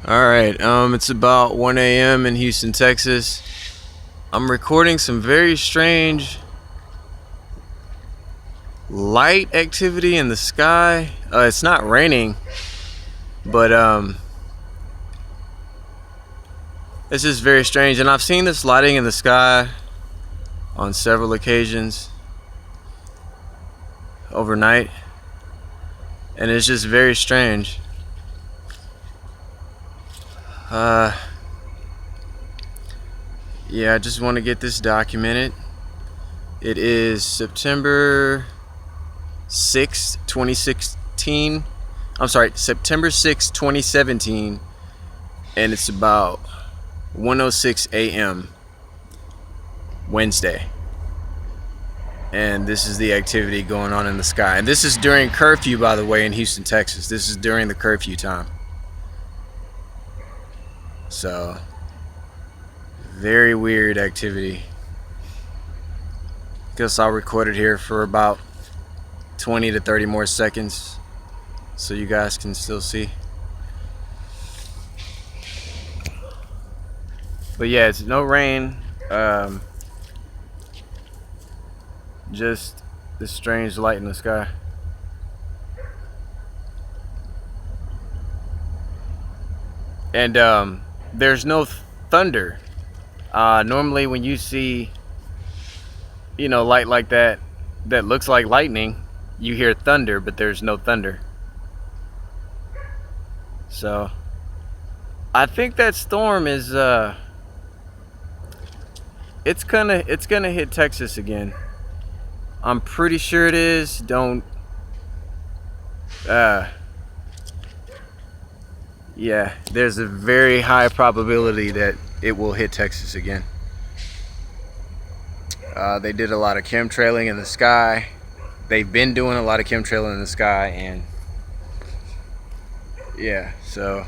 Alright, it's about 1 a.m. in Houston, Texas. I'm recording some very strange light activity in the sky. It's not raining, but it's just very strange. And I've seen this lighting in the sky on several occasions overnight, and it's just very strange. Yeah, I just want to get this documented. It is September 6th, 2016. I'm sorry, September 6th, 2017, and it's about 1:06 a.m. Wednesday. And this is the activity going on in the sky. And this is during curfew, by the way, in Houston, Texas. This is during the curfew time. So, very weird activity. Guess I'll record it here for about 20 to 30 more seconds so you guys can still see. But yeah, it's no rain. Just this strange light in the sky. And there's no thunder. Normally when you see, light like that looks like lightning, you hear thunder, but there's no thunder. So I think that storm is it's gonna hit Texas again. I'm pretty sure it is. Yeah, there's a very high probability that it will hit Texas again. They did a lot of chemtrailing in the sky. They've been doing a lot of chemtrailing in the sky, and yeah, so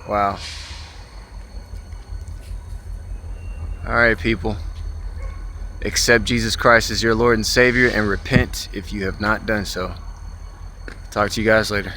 wow. All right, people. Accept Jesus Christ as your Lord and Savior and repent if you have not done so. Talk to you guys later.